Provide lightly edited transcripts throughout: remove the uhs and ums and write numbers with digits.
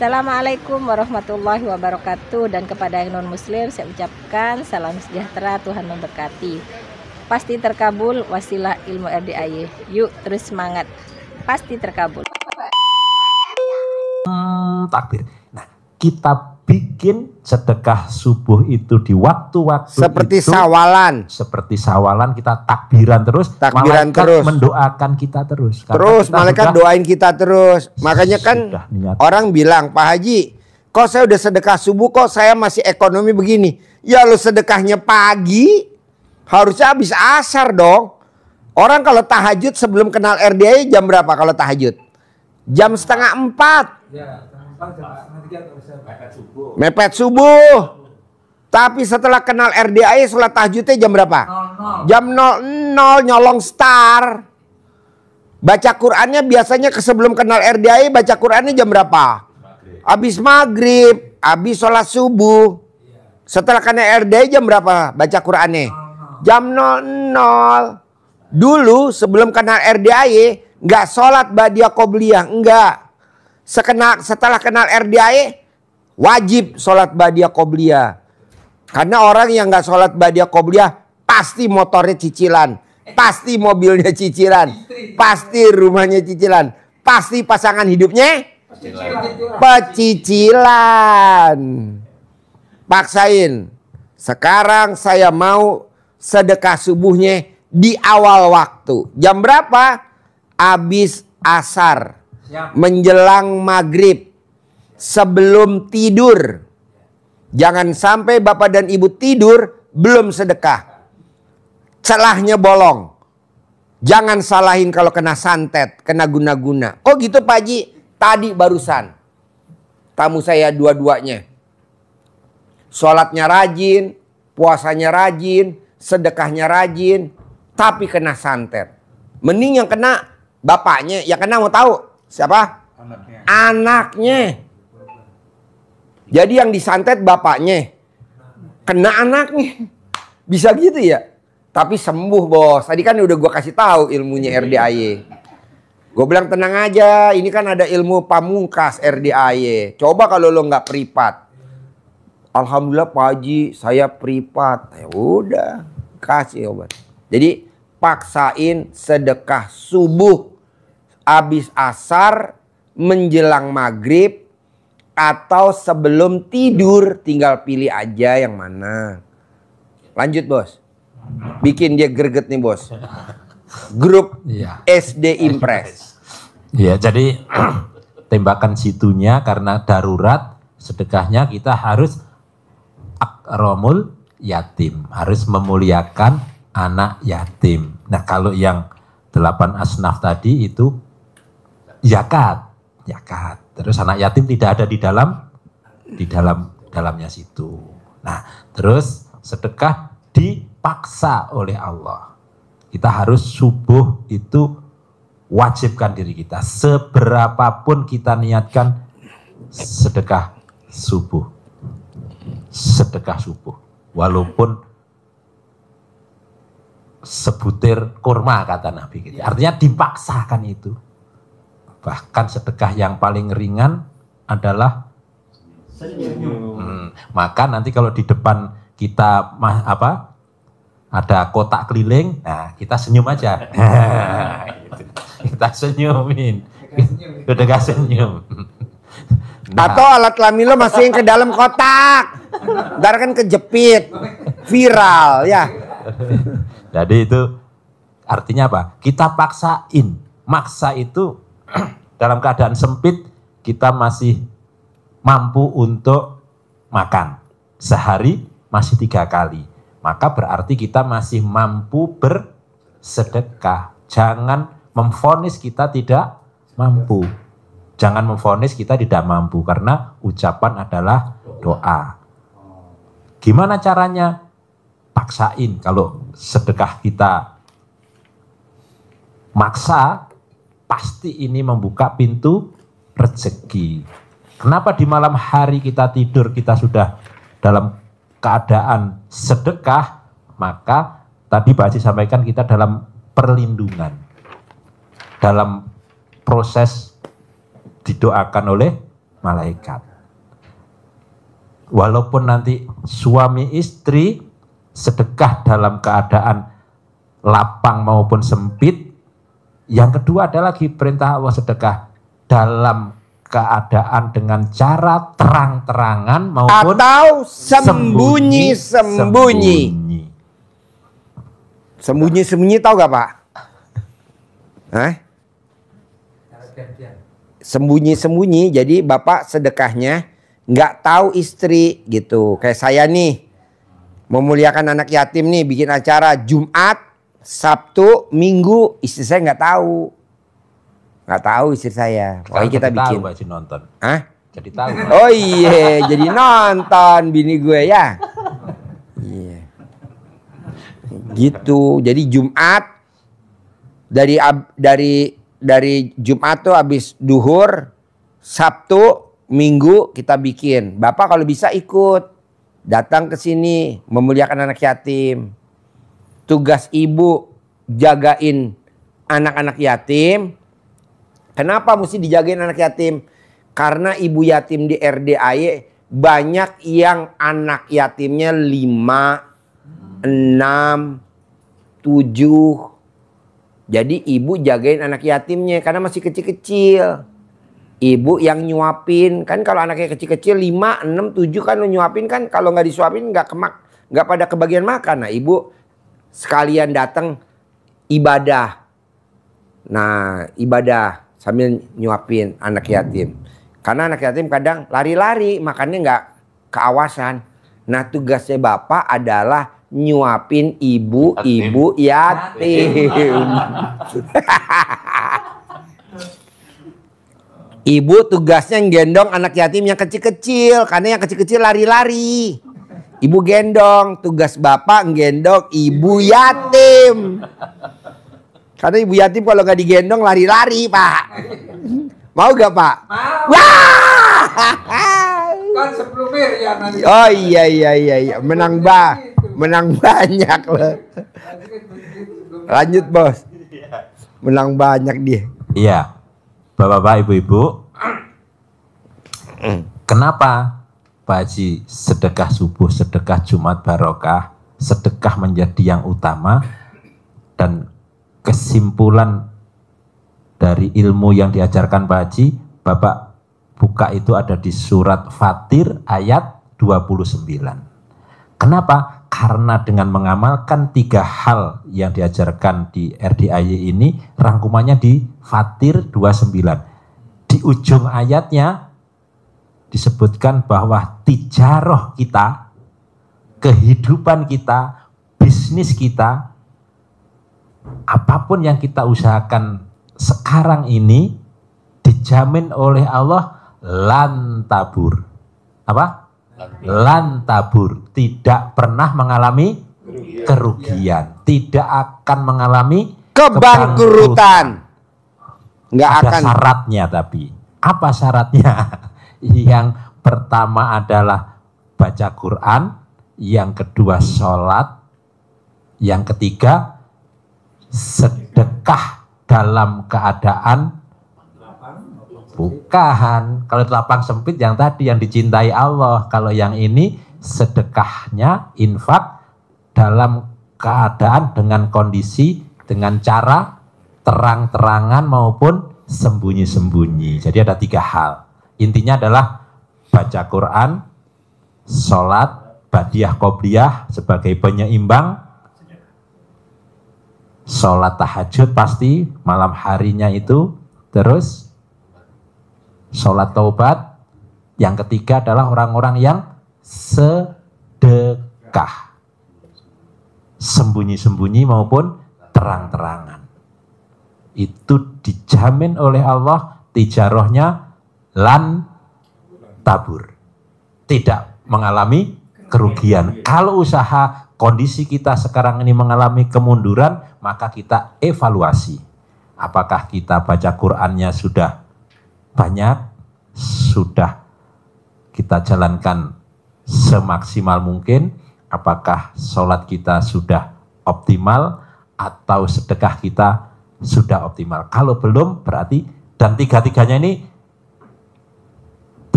Assalamualaikum warahmatullahi wabarakatuh. Dan kepada yang non muslim saya ucapkan salam sejahtera, Tuhan memberkati. Pasti terkabul wasilah ilmu RDAY. Yuk terus semangat, pasti terkabul. Takbir. Nah, kita bikin sedekah subuh itu di waktu-waktu seperti itu, sawalan. Seperti sawalan kita takbiran terus. Takbiran malaikat terus. Mendoakan kita terus. Terus kita malaikat doain kita terus. Makanya kan orang bilang, Pak Haji, kok saya udah sedekah subuh kok saya masih ekonomi begini. Ya lu sedekahnya pagi, harusnya habis asar dong. Orang kalau tahajud sebelum kenal RDAY jam berapa kalau tahajud? Jam 3:30. Ya, mepet subuh. Tapi setelah kenal RDAY sholat tahajudnya jam berapa? 00. Jam 00, nyolong star. Baca Qurannya biasanya sebelum kenal RDAY baca Qurannya jam berapa? Habis maghrib, habis sholat subuh. Setelah kenal RDAY jam berapa baca Qurannya? Jam 00. Dulu sebelum kenal RDAY nggak sholat ba'diyah qobliyah, enggak. Setelah kenal RDAY wajib sholat ba'diyah qobliyah. Karena orang yang nggak sholat ba'diyah qobliyah pasti motornya cicilan, pasti mobilnya cicilan, pasti rumahnya cicilan, pasti pasangan hidupnya pecicilan. Paksain. Sekarang saya mau sedekah subuhnya di awal waktu. Jam berapa? Habis asar. Menjelang maghrib. Sebelum tidur. Jangan sampai bapak dan ibu tidur belum sedekah. Celahnya bolong. Jangan salahin kalau kena santet, kena guna-guna. Oh gitu Pak Haji, tadi barusan. Tamu saya dua-duanya. Sholatnya rajin, puasanya rajin, sedekahnya rajin, tapi kena santet. Mending yang kena bapaknya, yang kena mau tahu siapa? Anaknya. Jadi yang disantet bapaknya, kena anaknya. Bisa gitu ya? Tapi sembuh bos. Tadi kan udah gue kasih tahu ilmunya RDAY. Gue bilang tenang aja, ini kan ada ilmu pamungkas RDAY. Coba kalau lo nggak pripat. Alhamdulillah Pak Haji, saya pripat. Ya udah, kasih obat. Jadi paksain sedekah subuh habis asar menjelang maghrib atau sebelum tidur, tinggal pilih aja yang mana. Lanjut bos. Bikin dia greget nih bos. Grup ya. SD Impress. Ya, jadi tembakan situnya karena darurat sedekahnya kita harus akromul yatim, harus memuliakan anak yatim. Nah, kalau yang 8 asnaf tadi itu zakat. Terus anak yatim tidak ada di dalamnya situ. Nah, terus sedekah dipaksa oleh Allah. Kita harus subuh itu wajibkan diri kita. Seberapapun kita niatkan sedekah subuh. Walaupun sebutir kurma kata Nabi. Artinya dipaksakan itu. Bahkan sedekah yang paling ringan adalah senyum. Maka nanti kalau di depan kita ada kotak keliling, nah kita senyum aja. Kita senyumin. Udah gak senyum. Nah. Atau alat kelamin lo masih yang ke dalam kotak. Ntar kan kejepit. Viral ya. Jadi itu artinya apa? Kita paksain. Maksa itu dalam keadaan sempit kita masih mampu untuk makan. Sehari masih 3 kali. Maka berarti kita masih mampu bersedekah. Jangan memvonis kita tidak mampu. Jangan memvonis kita tidak mampu. Karena ucapan adalah doa. Gimana caranya? Paksain. Kalau sedekah kita maksa, pasti ini membuka pintu rezeki. Kenapa di malam hari kita tidur, kita sudah dalam keadaan sedekah, maka tadi Pak Haji sampaikan kita dalam perlindungan. Dalam proses didoakan oleh malaikat. Walaupun nanti suami istri sedekah dalam keadaan lapang maupun sempit, yang kedua ada lagi perintah Allah sedekah dalam keadaan dengan cara terang-terangan maupun atau sembunyi-sembunyi. Sembunyi-sembunyi tahu gak Pak? Sembunyi-sembunyi, jadi Bapak sedekahnya nggak tahu istri gitu. Kayak saya nih, memuliakan anak yatim nih, bikin acara Jumat, Sabtu, Minggu, istri saya nggak tahu. Nggak tahu istri saya. Pokoknya kita bikin. Tahu, Pak, nonton. Hah? Jadi tahu. Oh iya, jadi nonton bini gue ya. Iya. Gitu. Jadi Jumat dari Jumat tuh habis duhur, Sabtu, Minggu kita bikin. Bapak kalau bisa ikut, datang ke sini memuliakan anak yatim. Tugas ibu jagain anak-anak yatim. Kenapa mesti dijagain anak yatim? Karena ibu yatim di RDAY banyak yang anak yatimnya 5, 6, 7. Jadi ibu jagain anak yatimnya karena masih kecil-kecil. Ibu yang nyuapin. Kan kalau anaknya kecil-kecil 5, 6, 7 kan lu nyuapin kan. Kalau nggak disuapin nggak pada kebagian makan. Nah ibu sekalian datang ibadah. Nah ibadah sambil nyuapin anak yatim. Karena anak yatim kadang lari-lari makannya nggak keawasan. Nah tugasnya bapak adalah nyuapin ibu-ibu yatim. Ibu tugasnya gendong anak yatim yang kecil-kecil. Karena yang kecil-kecil lari-lari. Ibu gendong. Tugas bapak gendong ibu yatim. Karena ibu yatim kalau nggak digendong lari-lari Pak. Mau gak Pak? Mau. Wah! Kan 10 miliar nanti. Oh iya. Menang banyak loh. Lanjut bos. Menang banyak dia. Iya, bapak-bapak, ibu-ibu. Kenapa Pak Haji sedekah subuh, sedekah Jumat barokah, sedekah menjadi yang utama, dan kesimpulan dari ilmu yang diajarkan Pak Haji, Bapak buka itu ada di surat Fatir ayat 29. Kenapa? Karena dengan mengamalkan 3 hal yang diajarkan di RDAY ini, rangkumannya di Fatir 29. Di ujung ayatnya disebutkan bahwa tijaroh kita, kehidupan kita, bisnis kita, apapun yang kita usahakan sekarang ini dijamin oleh Allah lan tabur. Apa? Lan tabur, tidak pernah mengalami kerugian, tidak akan mengalami Kebangkrutan. Nggak ada akan. syaratnya, tapi apa syaratnya? Yang pertama adalah baca Quran, yang kedua sholat, yang ketiga sedekah dalam keadaan bukan. Kalau lapang sempit yang tadi yang dicintai Allah. Kalau yang ini sedekahnya infak dalam keadaan dengan kondisi, dengan cara terang-terangan maupun sembunyi-sembunyi. Jadi ada 3 hal. Intinya adalah baca Quran, sholat, badiah qobliyah sebagai penyeimbang, sholat tahajud pasti malam harinya itu, terus sholat taubat. Yang ketiga adalah orang-orang yang sedekah, sembunyi-sembunyi maupun terang-terangan. Itu dijamin oleh Allah tijarohnya lan tabur, tidak mengalami kerugian. Kalau usaha kondisi kita sekarang ini mengalami kemunduran, maka kita evaluasi. Apakah kita baca Qur'annya sudah banyak, sudah kita jalankan semaksimal mungkin, apakah sholat kita sudah optimal, atau sedekah kita sudah optimal. Kalau belum berarti, dan 3-tiganya ini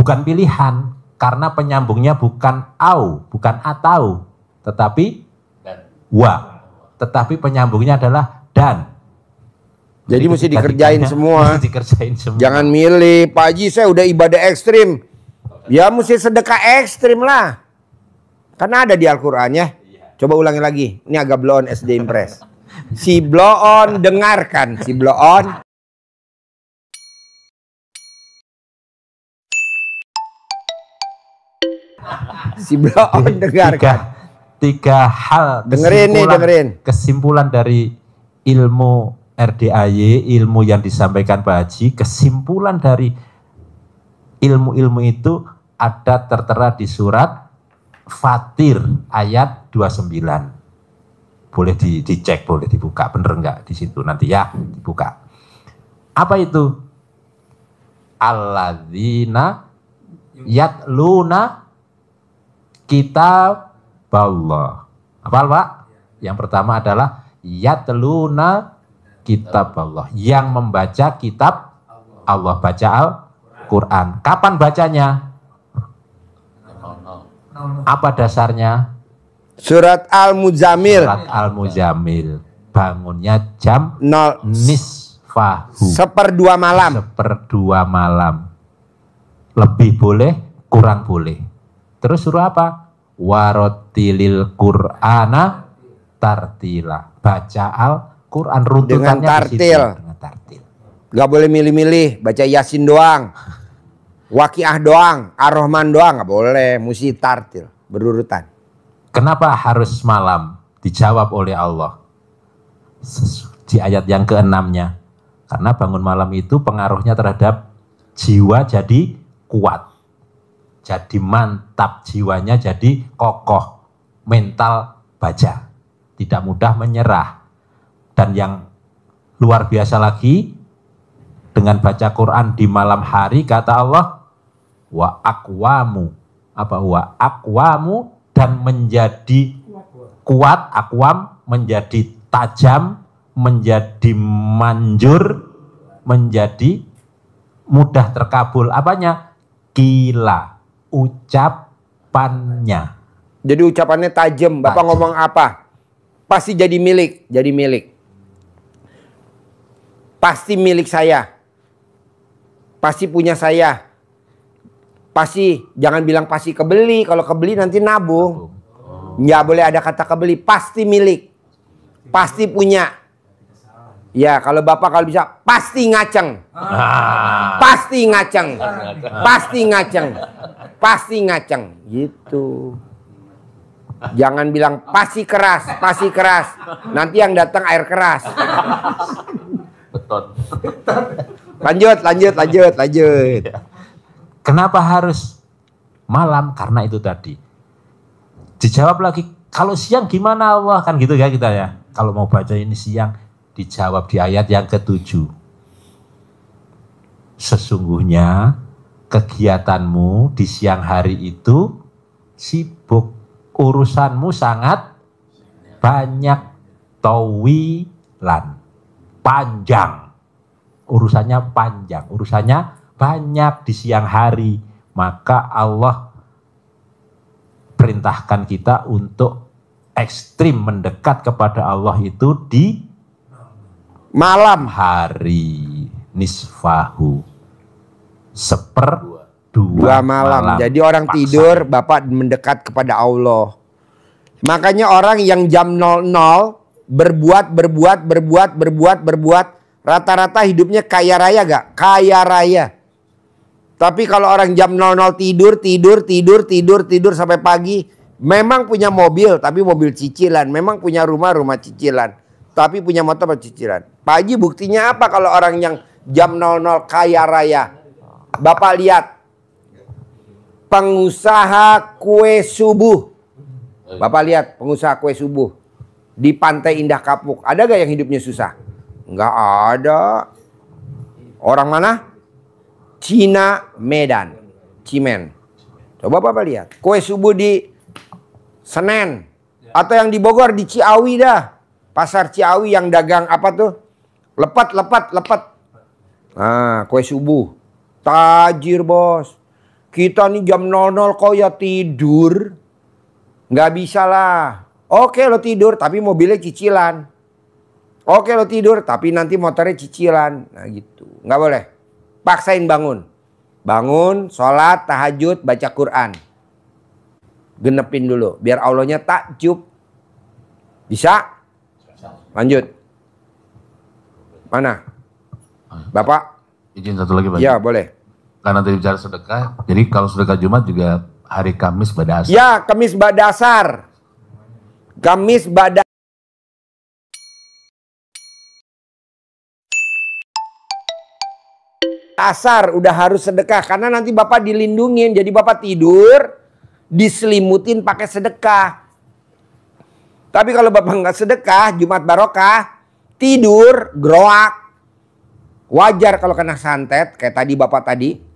bukan pilihan, karena penyambungnya bukan au, bukan atau, tetapi wa. Tetapi penyambungnya adalah dan. Jadi mesti dikerjain semua. Mesti dikerjain semua. Jangan milih, Pak Haji saya udah ibadah ekstrim. Ya mesti sedekah ekstrim lah. Karena ada di Al-Quran ya. Coba ulangi lagi. Ini agak blow on SD Impress. Si blow on dengarkan. Si blow on. Si blow on dengarkan. Tiga hal dengerin. Kesimpulan dari ilmu RDAY, ilmu yang disampaikan Pak Haji, kesimpulan dari ilmu-ilmu itu ada tertera di surat Fatir ayat 29. Boleh dicek, boleh dibuka, bener enggak di situ nanti ya, dibuka. Apa itu? Alladzina yatluna kitab Allah. Apa Pak? Yang pertama adalah yatluna kitab Allah, yang membaca kitab Allah, baca Al-Quran. Kapan bacanya? Apa dasarnya? Surat Al-Muzammil. Surat Al-Muzammil. Bangunnya jam nisfahu. 1/2 malam. 1/2 malam. Lebih boleh, kurang boleh. Terus suruh apa? Warotilil Qur'ana tartila. Baca Al-Quran rututannya dengan tartil. Dengan tartil. Gak boleh milih-milih, baca Yasin doang, Waqiah doang, Ar-Rahman doang, gak boleh, mesti tartil, berurutan. Kenapa harus malam? Dijawab oleh Allah di ayat yang ke-6-nya. Karena bangun malam itu pengaruhnya terhadap jiwa jadi kuat. Jadi mantap jiwanya, jadi kokoh, mental baja, tidak mudah menyerah. Dan yang luar biasa lagi, dengan baca Quran di malam hari, kata Allah, wa aqwamu, apa wa aqwamu, dan menjadi kuat, akwam menjadi tajam, menjadi manjur, menjadi mudah terkabul. Apanya? Kila, ucapannya. Jadi ucapannya tajam. Bapak ngomong apa? Pasti jadi milik, jadi milik. Pasti milik saya. Pasti punya saya. Pasti, jangan bilang pasti kebeli. Kalau kebeli nanti nabung. Nggak boleh ada kata kebeli. Pasti milik. Pasti punya. Ya, kalau Bapak kalau bisa pasti ngaceng. Pasti ngaceng. Pasti ngaceng. Pasti ngaceng. Gitu. Jangan bilang pasti keras, pasti keras. Nanti yang datang air keras. Lanjut. Kenapa harus malam? Karena itu tadi. Dijawab lagi, kalau siang gimana Allah? Kan gitu ya kita ya. Kalau mau baca ini siang, dijawab di ayat yang ke-7. Sesungguhnya kegiatanmu di siang hari itu sibuk, urusanmu sangat banyak, tawilan, panjang. Urusannya panjang, urusannya banyak di siang hari. Maka Allah perintahkan kita untuk ekstrim mendekat kepada Allah itu di malam hari, nisfahu, 1/2 malam. Jadi orang paksa tidur, Bapak mendekat kepada Allah. Makanya orang yang jam 00 berbuat, rata-rata hidupnya kaya raya gak? Kaya raya. Tapi kalau orang jam 00 tidur sampai pagi, memang punya mobil, tapi mobil cicilan. Memang punya rumah cicilan, tapi punya motor cicilan. Pak Haji, buktinya apa kalau orang yang jam 00 kaya raya? Bapak lihat, pengusaha kue subuh. Bapak lihat pengusaha kue subuh di Pantai Indah Kapuk. Ada gak yang hidupnya susah? Nggak ada. Orang mana? Cina, Medan, Cimen. Coba Bapak lihat. Kue subuh di Senen. Atau yang di Bogor, di Ciawi dah. Pasar Ciawi yang dagang apa tuh? Lepat. Nah, kue subuh. Tajir bos. Kita nih jam 00 kok ya tidur. Nggak bisa lah. Oke lo tidur tapi mobilnya cicilan. Oke lo tidur tapi nanti motornya cicilan. Nah gitu. Nggak boleh. Paksain bangun. Bangun, sholat, tahajud, baca Quran. Genepin dulu. Biar Allahnya takjub. Bisa? Lanjut. Mana? Bapak? Izin satu lagi Pak. Ya boleh. Karena tadi bicara sedekah, jadi kalau sedekah Jumat juga hari Kamis Badasar. Ya, Kamis Badasar. Kamis Badasar. Asar udah harus sedekah karena nanti Bapak dilindungin. Jadi Bapak tidur diselimutin pakai sedekah. Tapi kalau Bapak nggak sedekah, Jumat barokah, tidur groak. Wajar kalau kena santet kayak tadi Bapak tadi.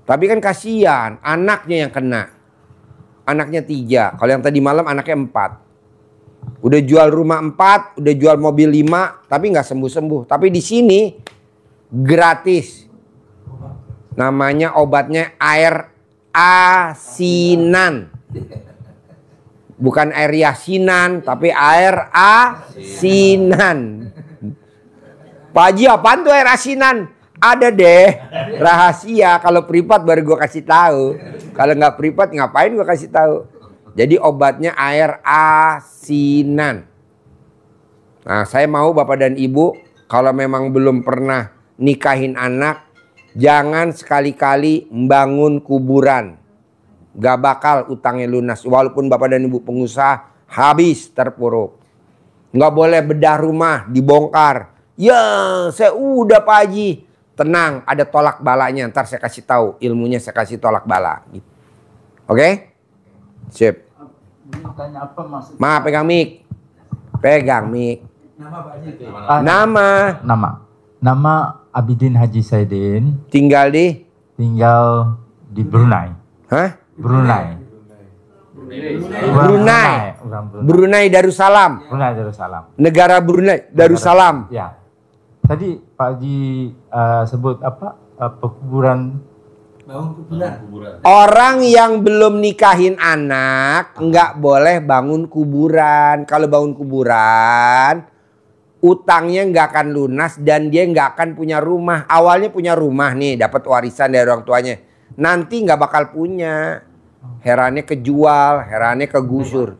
Tapi kan kasihan, anaknya yang kena. Anaknya 3. Kalau yang tadi malam anaknya 4. Udah jual rumah 4, udah jual mobil 5, tapi nggak sembuh-sembuh. Tapi di sini gratis. Namanya obatnya air asinan. Bukan air yasinan, tapi air asinan. Pak Haji, apaan tuh air asinan? Ada deh, rahasia. Kalau privat baru gue kasih tahu. Kalau nggak privat ngapain gue kasih tahu. Jadi obatnya air asinan. Nah, saya mau Bapak dan Ibu, kalau memang belum pernah nikahin anak, jangan sekali-kali membangun kuburan. Gak bakal utangnya lunas. Walaupun Bapak dan Ibu pengusaha, habis terpuruk. Nggak boleh bedah rumah, dibongkar. Ya, saya udah Pak Haji. Tenang, ada tolak balanya. Ntar saya kasih tahu ilmunya, saya kasih tolak bala. Oke? Sip. Tanya apa maksud? Ma, pegang mic. Pegang mic. Nama Pak Haji. Nama Abidin Haji Saidin. Tinggal di? Tinggal di Brunei. Hah? Brunei. Brunei Darussalam. Brunei Darussalam. Negara Brunei Darussalam. Ya. Tadi Pak Haji sebut apa? Pekuburan. Bangun kuburan. Orang yang belum nikahin anak nggak boleh bangun kuburan. Kalau bangun kuburan, utangnya nggak akan lunas dan dia nggak akan punya rumah. Awalnya punya rumah nih, dapat warisan dari orang tuanya. Nanti nggak bakal punya. Herannya kejual, herannya kegusur.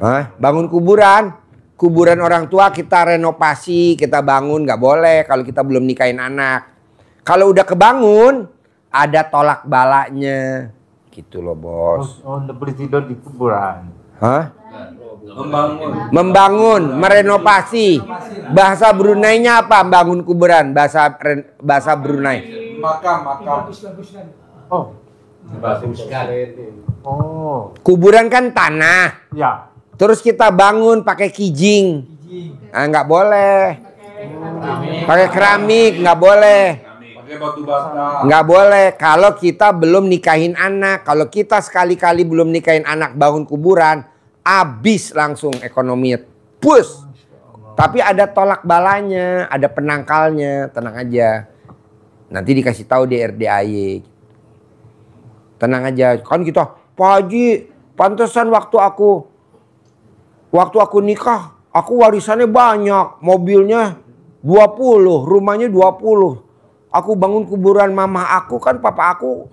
Hah? Bangun kuburan. Kuburan orang tua kita renovasi, kita bangun, nggak boleh kalau kita belum nikahin anak. Kalau udah kebangun, ada tolak balanya. Gitu loh bos. Oh, boleh tidur di kuburan. Hah? Membangun. Merenovasi. Bahasa Brunei-nya apa? Bangun kuburan. Bahasa Brunei. Makam. Oh. Oh. Kuburan kan tanah. Ya. Terus kita bangun pakai kijing. Nah, nggak boleh. Pakai keramik nggak boleh. Pakai batu bata. Nggak boleh kalau kita belum nikahin anak. Kalau kita sekali-kali belum nikahin anak bangun kuburan, habis langsung ekonominya. Push. Tapi ada tolak balanya, ada penangkalnya, tenang aja. Nanti dikasih tahu di RDAY. Tenang aja. Kan kita, Pak Haji, pantesan waktu aku nikah, aku warisannya banyak, mobilnya 20, rumahnya 20. Aku bangun kuburan mama aku, kan papa aku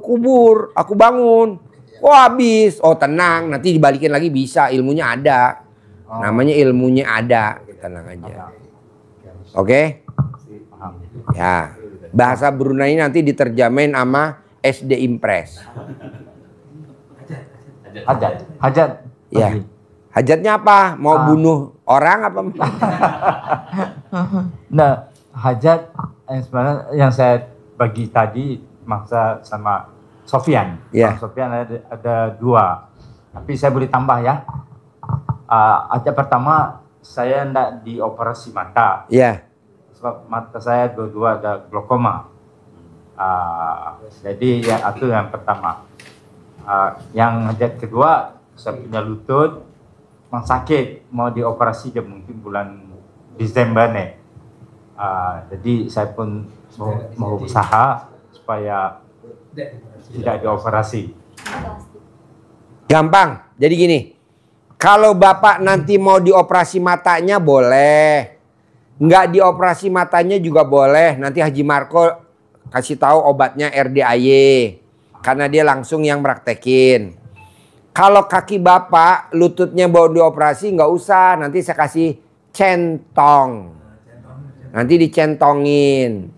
kubur, aku bangun. Oh habis, oh tenang, nanti dibalikin lagi bisa, ilmunya ada. Namanya ilmunya ada, tenang aja. Oke? Ya, bahasa Brunei nanti diterjemahin sama SD Impress. Hajat. Ya. Hajatnya apa? Mau bunuh orang apa? Nah, hajat yang sebenarnya yang saya bagi tadi maksa sama Sofian. Yeah. Sofian ada 2. Tapi saya boleh tambah ya. Hajat pertama saya hendak dioperasi mata. Iya. Yeah. Sebab mata saya dua-dua ada glaukoma. Jadi ya itu yang pertama. Yang hajat kedua saya punya lutut sakit, mau dioperasi mungkin bulan Desember nih. Jadi saya pun mau usaha supaya tidak dioperasi. Gampang. Jadi gini, kalau Bapak nanti mau dioperasi matanya boleh, nggak dioperasi matanya juga boleh. Nanti Haji Marco kasih tahu obatnya RDAY, karena dia langsung yang praktekin. Kalau kaki Bapak lututnya mau dioperasi nggak usah, nanti saya kasih centong. Nanti dicentongin.